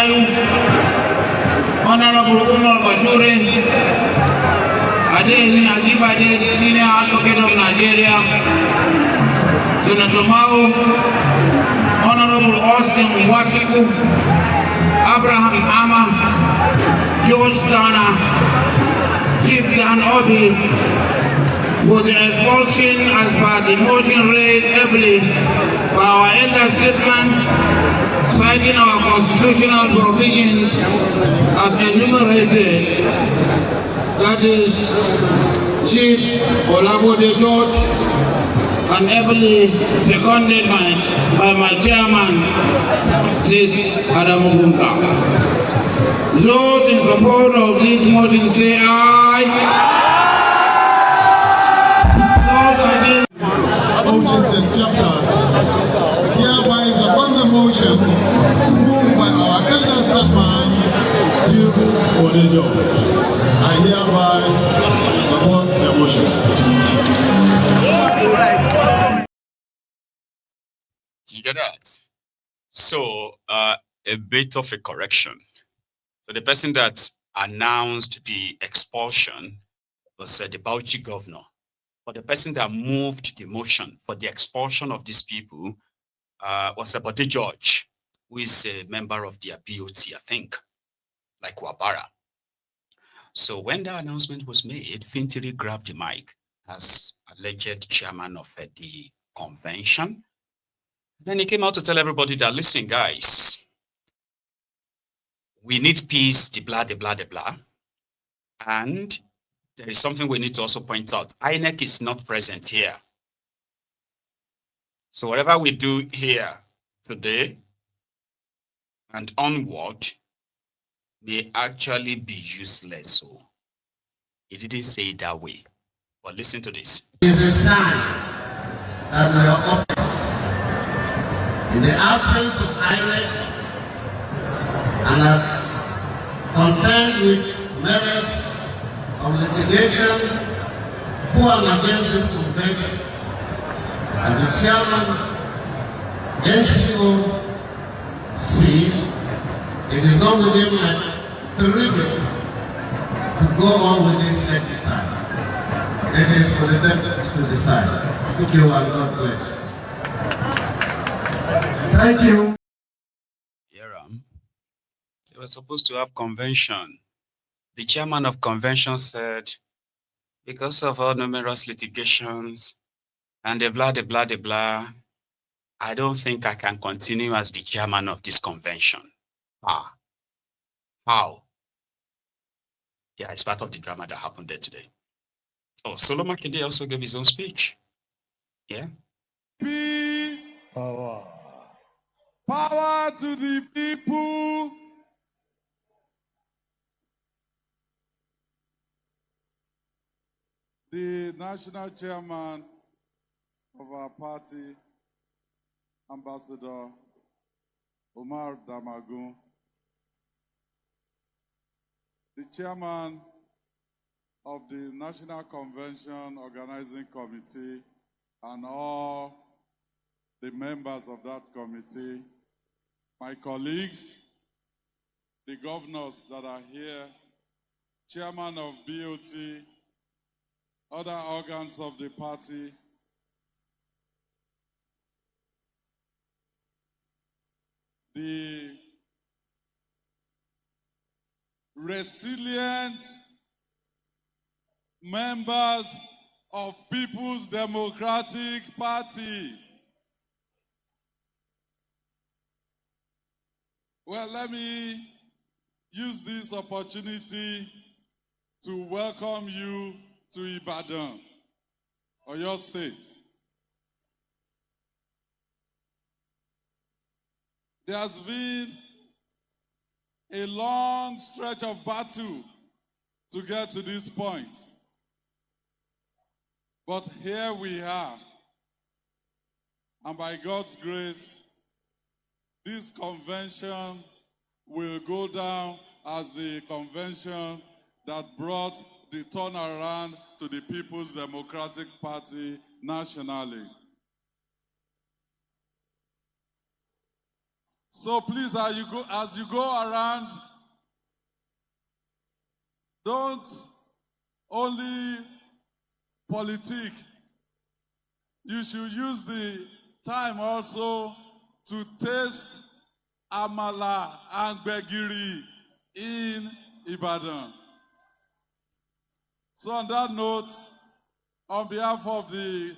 Gayu, Honorable Umar Bature, Adeni Ajibade, Senior Advocate of Nigeria, Senator Mao, Honorable Austin Wachiku, Abraham Ama, George Dana, Chief Dan Obi, with the expulsion as per the motion read heavily by our elder statesman, citing our constitutional provisions as enumerated, that is Chief Olabode George, and heavily seconded by my chairman, Sis Adamugunga. Those in support of this motion say aye. Motion chapter. Hereby is upon the motion moved by our elder statesman, Chief Olabode George. I hereby support the motion. You get that? So, a bit of a correction. So the person that announced the expulsion was the Bauchi governor. But the person that moved the motion for the expulsion of these people was Olabode George, who is a member of their BOT, I think, like Wabara. So when the announcement was made, Fintiri grabbed the mic as alleged chairman of the convention. Then he came out to tell everybody that, listen, guys, we need peace, the blah, the blah, the blah. And there is something we need to also point out. INEC is not present here. So whatever we do here today and onward may actually be useless. So he didn't say it that way. But listen to this. It is a sign that we are up. In the absence of INEC, and as contend with merits of litigation for and against this convention, as the chairman, NCOC, it is not within my prerogative to go on with this exercise. It is for the delegates to decide. Thank you and God bless. Thank you. They were supposed to have convention. The chairman of convention said, because of all numerous litigations and the blah, the blah, the blah, I don't think I can continue as the chairman of this convention. How? Yeah, it's part of the drama that happened there today. Oh, Solomon Kende also gave his own speech. Yeah? Power. Power to the people. The national chairman of our party, Ambassador Umar Damagun, the chairman of the National Convention Organizing Committee, and all the members of that committee, my colleagues, the governors that are here, chairman of BOT, other organs of the party, the resilient members of People's Democratic Party. Well, let me use this opportunity to welcome you to Ibadan, Oyo State. There has been a long stretch of battle to get to this point. But here we are. And by God's grace, this convention will go down as the convention that brought the turnaround to the People's Democratic Party nationally. So please, as you go around, don't only politic. You should use the time also to taste amala and gbegiri in Ibadan. So on that note, on behalf of the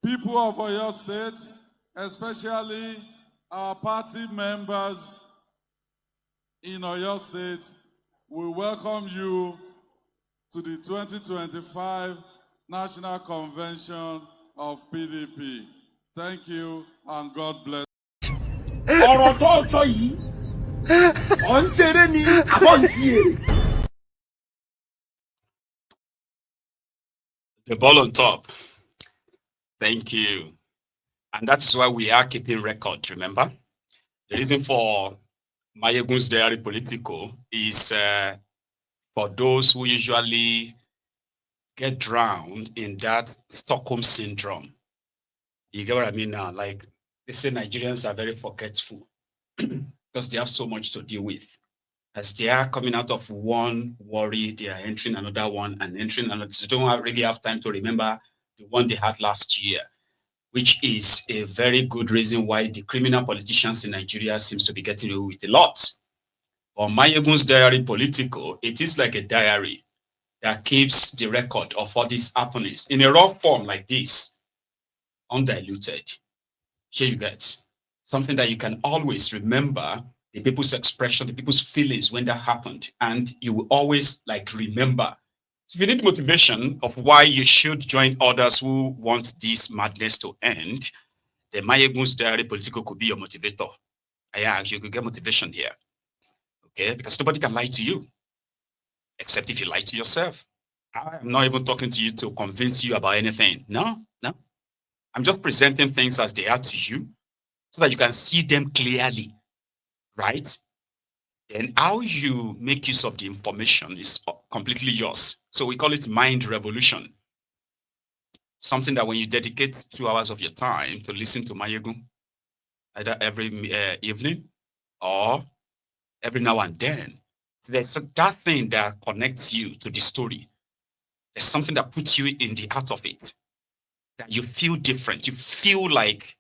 people of Oyo State, especially our party members in Oyo State, we welcome you to the 2025 National Convention of PDP. Thank you and God bless. ọ̀rọ̀ tó sọ yìí ọ̀ ń ṣeré ni àbọ̀ ń ṣe èrè. The ball on top. Thank you. And that's why we are keeping record, remember? The reason for Maiyegun's Diary Political is for those who usually get drowned in that Stockholm syndrome. You get what I mean now? Like, they say Nigerians are very forgetful because they have so much to deal with. As they are coming out of one worry, they are entering another one and entering another. They don't really have time to remember the one they had last year, which is a very good reason why the criminal politicians in Nigeria seems to be getting away with a lot. On Maiyegun's Diary Political, it is like a diary that keeps the record of all these happenings in a raw form like this, undiluted. Here you get something that you can always remember the people's expression, the people's feelings when that happened, and you will always like remember. So if you need motivation of why you should join others who want this madness to end, the Maiyegun's Diary Political could be your motivator. Yeah, you could get motivation here. Okay, because nobody can lie to you, except if you lie to yourself. I'm not even talking to you to convince you about anything. No. I'm just presenting things as they are to you so that you can see them clearly, right? And how you make use of the information is completely yours. So we call it mind revolution. Something that when you dedicate 2 hours of your time to listen to Maiyegun, either every evening or every now and then, so there's that thing that connects you to the story. There's something that puts you in the heart of it, that you feel different. You feel like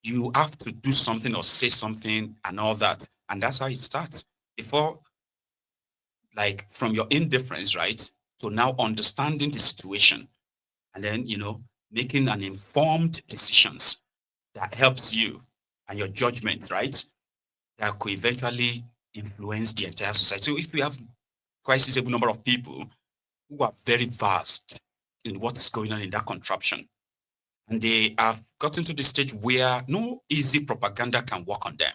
you have to do something or say something and all that. And that's how it starts. Before, like from your indifference, right, to now understanding the situation and then, making an informed decisions that helps you and your judgment, right, that could eventually influence the entire society. So if we have quite a sizable number of people who are very vast in what is going on in that contraption, and they have gotten to the stage where no easy propaganda can work on them.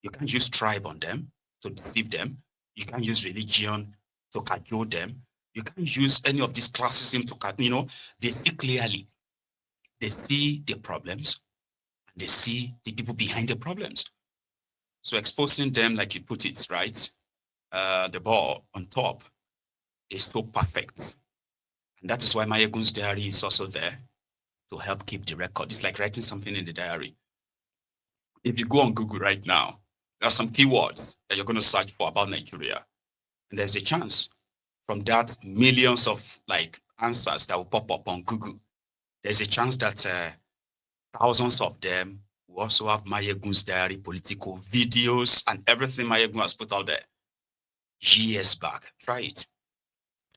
You can't use tribe on them to deceive them. You can't use religion to cajole them. You can't use any of these classism to, they see clearly. They see the problems and they see the people behind the problems. So exposing them, like you put it, right? The ball on top is so perfect. And that is why Maiyegun's Diary is also there to help keep the record. It's like writing something in the diary. If you go on Google right now, there are some keywords that you're going to search for about Nigeria. And there's a chance from that millions of like answers that will pop up on Google. There's a chance that thousands of them will also have Maiyegun's Diary Political videos and everything Maiyegun has put out there years back. Try it.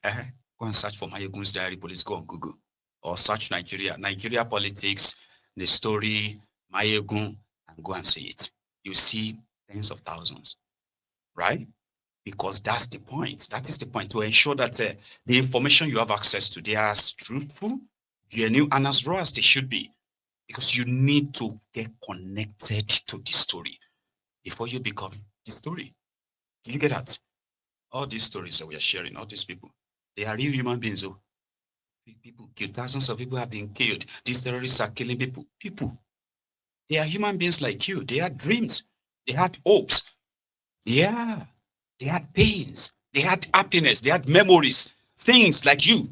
Go and search for Maiyegun's Diary Political on Google, or search Nigeria politics, the story, Maiyegun, and go and see it. You see tens of thousands, right? Because that's the point. That is the point, to ensure that the information you have access to, they are as truthful, genuine, and as raw as they should be. Because you need to get connected to the story before you become the story. Do you get that? All these stories that we are sharing, all these people, they are real human beings. Oh. People killed, thousands of people have been killed. These terrorists are killing people. They are human beings like you. They had dreams. They had hopes. Yeah. They had pains. They had happiness. They had memories. Things like you.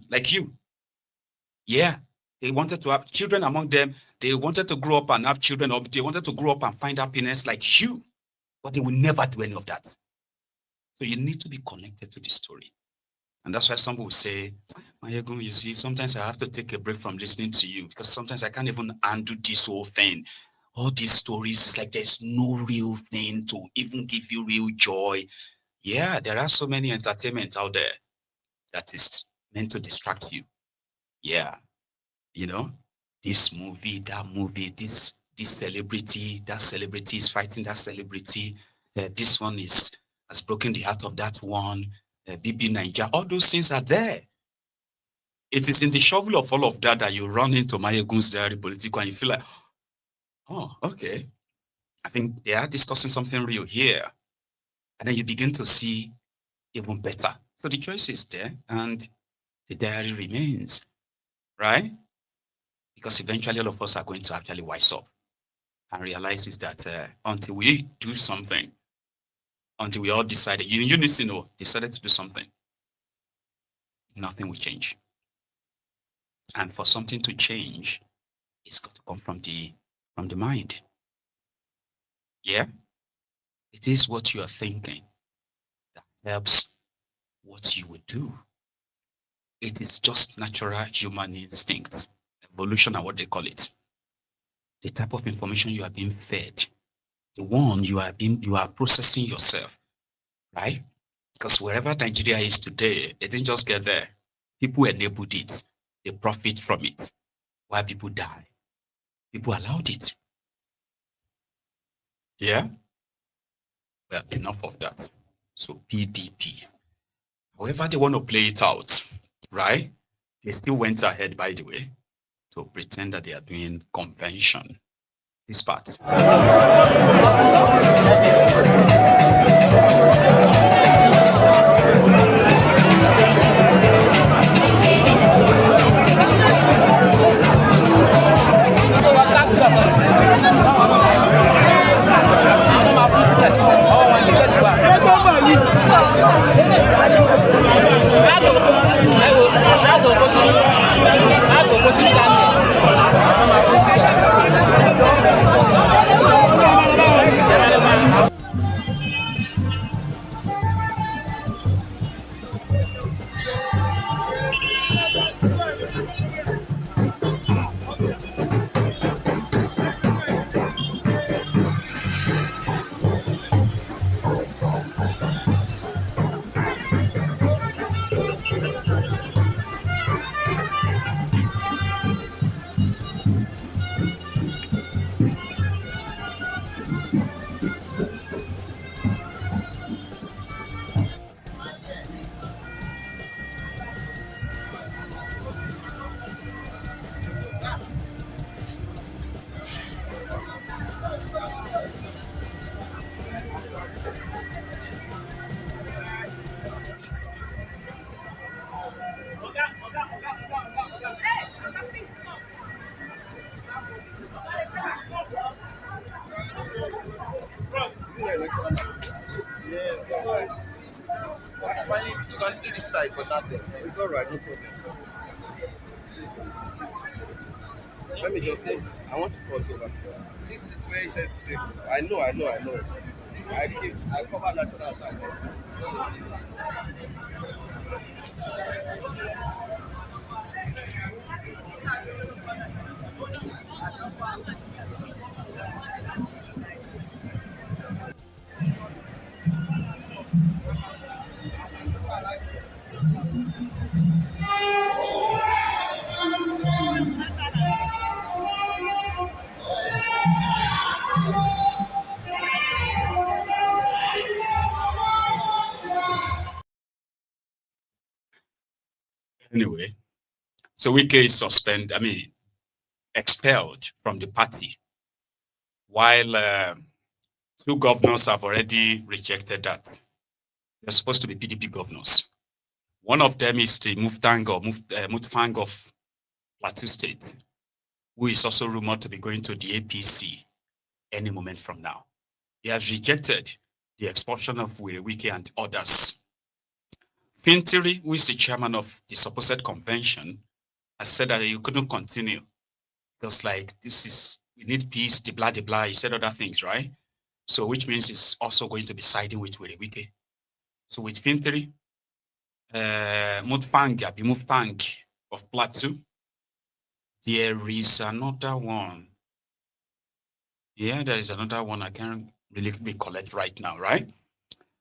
Yeah. They wanted to have children among them. They wanted to grow up and have children, or they wanted to grow up and find happiness like you, but they will never do any of that. So you need to be connected to the story. And that's why some people say, Maiyegun, you see, sometimes I have to take a break from listening to you because sometimes I can't even undo this whole thing. All these stories, it's like there's no real thing to even give you real joy. Yeah, there are so many entertainment out there that is meant to distract you. Yeah, you know, this movie, that movie, this celebrity, that celebrity is fighting that celebrity. This one has broken the heart of that one. BB Nigeria, all those things are there. It is in the shovel of all of that that you run into Maiyegun's Diary Political and you feel like, oh, okay, I think they are discussing something real here. And then you begin to see even better. So the choice is there and the diary remains, right? Because eventually all of us are going to actually wise up and realize is that until we do something, until we all decided, unison decided to do something, nothing will change. And for something to change, it's got to come from the mind. Yeah? It is what you are thinking that helps what you will do. It is just natural human instinct, evolution and what they call it. The type of information you are being fed, the one you are processing yourself, right? Because wherever Nigeria is today, they didn't just get there. People enabled it. They profit from it. While people die, people allowed it. Yeah? Well, enough of that. So PDP. However they want to play it out, right? They still went ahead, by the way, to pretend that they are doing convention. This part. You can do this side, but not there. It's all right, no problem. Let me just this. I want to cross over. This is very sensitive. I know. I cover national side. Anyway, so Wike is expelled from the party, while two governors have already rejected that. They're supposed to be PDP governors. One of them is the Mutfang of Plateau State, who is also rumored to be going to the APC any moment from now. He has rejected the expulsion of Wike and others. Fintiri, who is the chairman of the supposed convention, I said that you couldn't continue because like we need peace, the blah. He said other things, right? So which means it's also going to be siding with Wike. So with Fintri, Mutpang of Plateau, there is another one. Yeah, there is another one I can't really recollect right now, right?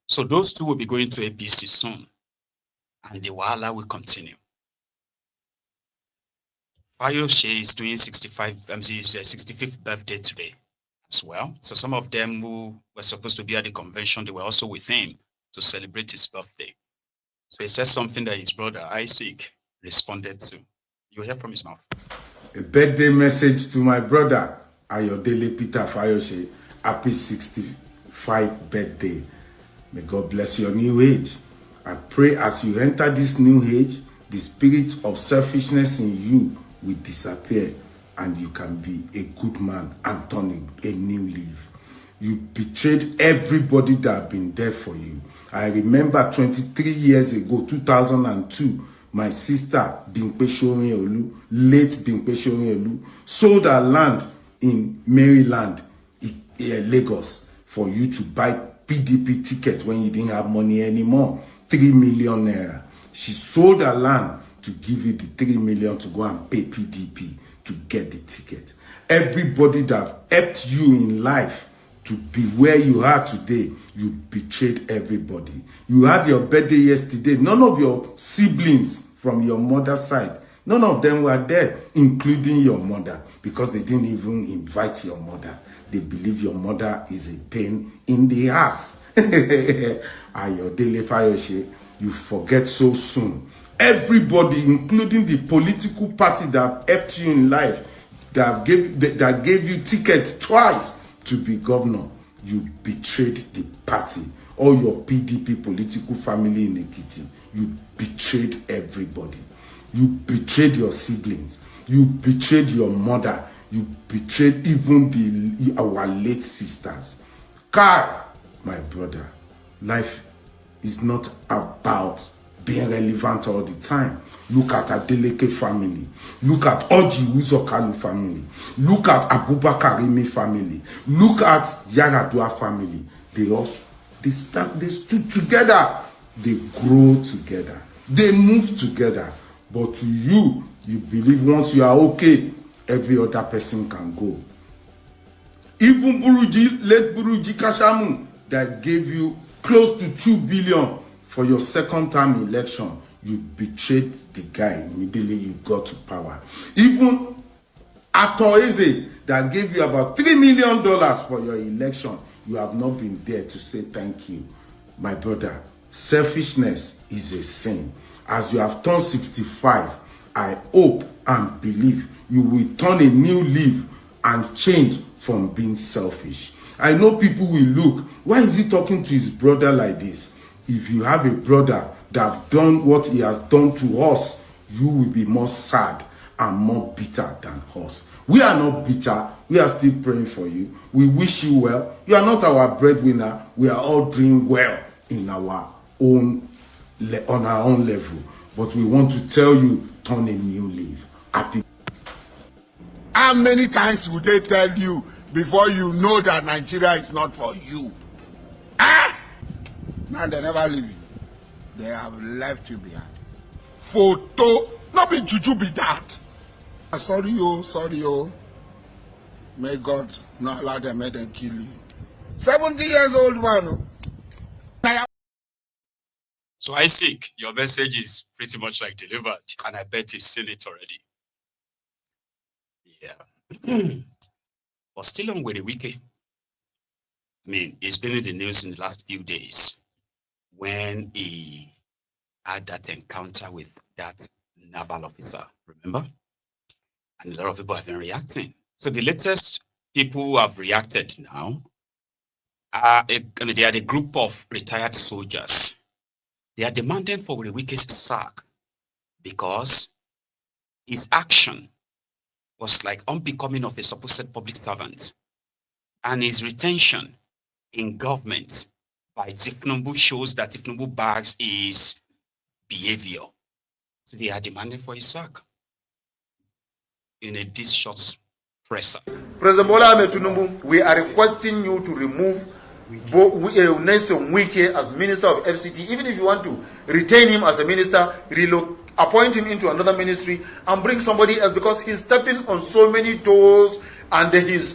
So those two will be going to APC soon, and the Wahala will continue. Fayose is doing 65th birthday today as well. So some of them who were supposed to be at the convention, they were also with him to celebrate his birthday. So he said something that his brother Isaac responded to. You hear from his mouth. A birthday message to my brother Ayodele Peter Fayose. Happy 65th birthday. May God bless your new age. I pray as you enter this new age, the spirit of selfishness in you will disappear and you can be a good man and turn a new leaf. You betrayed everybody that have been there for you. I remember 23 years ago, 2002, my sister, Bimpe Shoriolu, late Bimpe Shoriolu, sold her land in Maryland, Lagos, for you to buy PDP ticket when you didn't have money anymore. 3 million naira. She sold her land to give you the 3 million to go and pay PDP to get the ticket. Everybody that helped you in life to be where you are today, you betrayed everybody. You had your birthday yesterday. None of your siblings from your mother's side, none of them were there, including your mother, because they didn't even invite your mother. They believe your mother is a pain in the ass. Ayodele Fayose, you forget so soon. Everybody, including the political party that helped you in life, that gave you tickets twice to be governor, you betrayed the party. All your PDP political family in Ekiti, you betrayed everybody. You betrayed your siblings. You betrayed your mother. You betrayed even our late sisters. Kai, my brother, life is not about being relevant all the time. Look at Adeleke family. Look at Oji Uzokalu family. Look at Abubakar Rimi family. Look at Yaradua family. They stood together. They grow together. They move together. But to you, you believe once you are okay, every other person can go. Even late Buruji Kashamu, that gave you close to 2 billion for your second term election, you betrayed the guy immediately you got to power. Even Atoeze, that gave you about $3 million for your election, you have not been there to say thank you. My brother, selfishness is a sin. As you have turned 65, I hope and believe you will turn a new leaf and change from being selfish. I know people will look, why is he talking to his brother like this? If you have a brother that have done what he has done to us, you will be more sad and more bitter than us. We are not bitter. We are still praying for you. We wish you well. You are not our breadwinner. We are all doing well in our own, on our own level. But we want to tell you, turn a new leaf. Happy. How many times would they tell you before you know that Nigeria is not for you? Ah! Now they never leave you. They have left you behind. Photo, not be juju be that. Sorry, oh. May God not allow them, make them kill you. 70 years old man. So Isaac, your message is pretty much like delivered, and I bet he's seen it already. Yeah. But still on with the Wike. I mean, it's been in the news in the last few days when he had that encounter with that naval officer, remember? And a lot of people have been reacting. So the latest people who have reacted now they are the group of retired soldiers. They are demanding for the Wike's sack because his action was like unbecoming of a supposed public servant, and his retention in government by Tifnumbu shows that Tifnumbu bags his behavior. So they are demanding for his sack. in a this short presser. President Bola Ahmed Tinubu, we are requesting you to remove Nelson Wike as Minister of FCT. Even if you want to retain him as a minister, appoint him into another ministry and bring somebody else, because he's stepping on so many toes and he's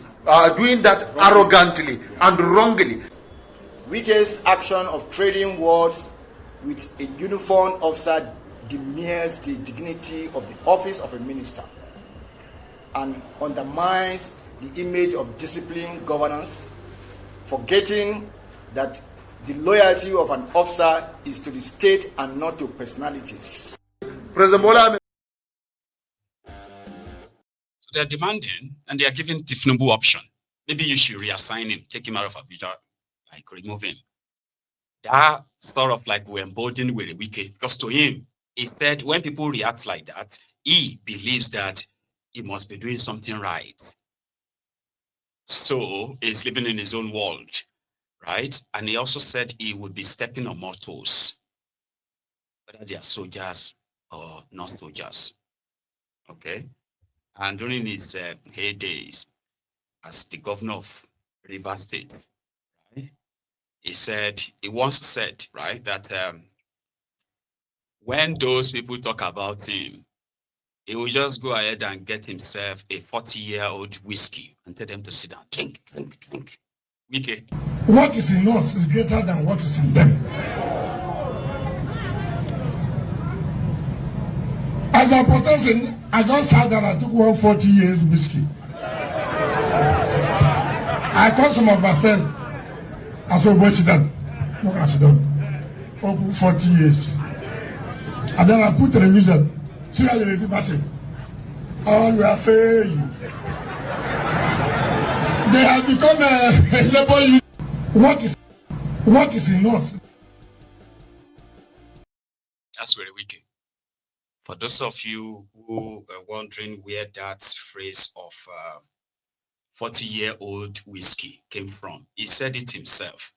doing that arrogantly and wrongly. Wike's action of trading words with a uniformed officer demeans the dignity of the office of a minister and undermines the image of disciplined governance, forgetting that the loyalty of an officer is to the state and not to personalities. President Bola. So they're demanding and they are giving Tinubu option. Maybe you should reassign him, take him out of Abuja, like remove him. That sort of like we're emboldened with a Wike, because to him, he said when people react like that, he believes that he must be doing something right. So he's living in his own world, right? And he also said he would be stepping on more toes, whether they are soldiers or not soldiers. Okay? And during his heydays as the governor of Rivers State, right, he once said, right, that when those people talk about him, he will just go ahead and get himself a 40-year-old whiskey and tell them to sit down. Drink, drink, drink. Wike. What is in us is greater than what is in them. As a protesting, I just said that I took 140 years whiskey. I told some of myself, I said, where she done? What has she done? Over 40 years. And then I put television. See how you ready, Martin? All we are saying, they have become a labor union. What is in us? That's very wicked. For those of you who are wondering where that phrase of 40-year-old whiskey came from, he said it himself.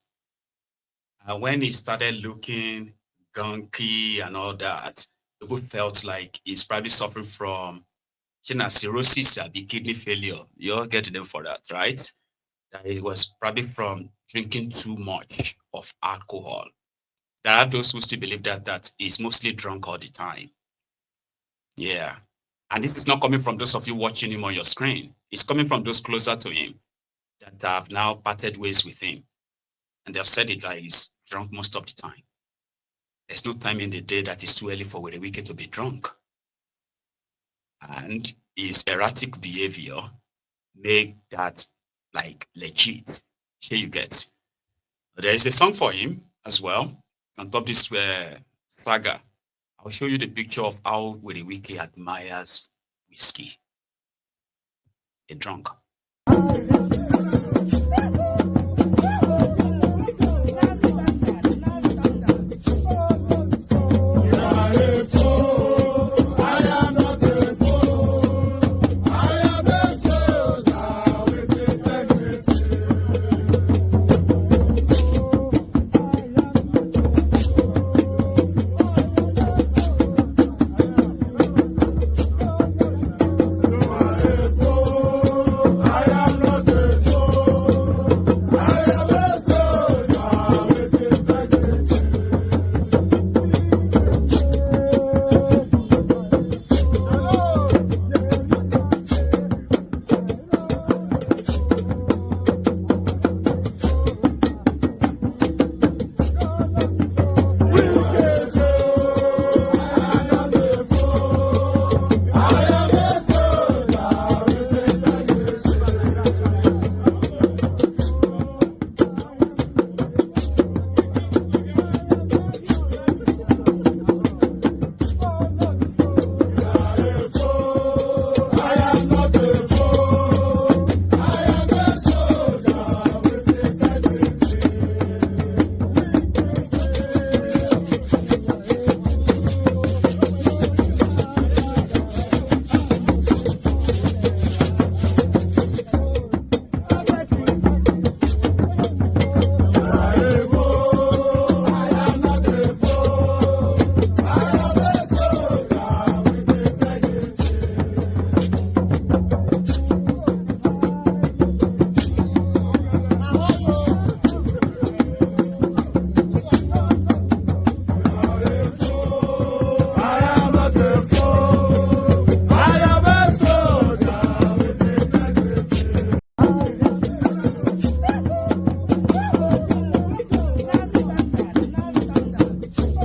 When he started looking gunky and all that, people felt like he's probably suffering from cirrhosis or kidney failure. You all get them for that, right? That it was probably from drinking too much of alcohol. There are those who still believe that he's mostly drunk all the time. Yeah. And this is not coming from those of you watching him on your screen. It's coming from those closer to him that have now parted ways with him. And they've said it like he's drunk most of the time. There's no time in the day that is too early for Were Wike to be drunk. And his erratic behavior make that like legit. Here you get. There is a song for him as well. On top of this saga, I'll show you the picture of how Were Wike admires whiskey. A drunk.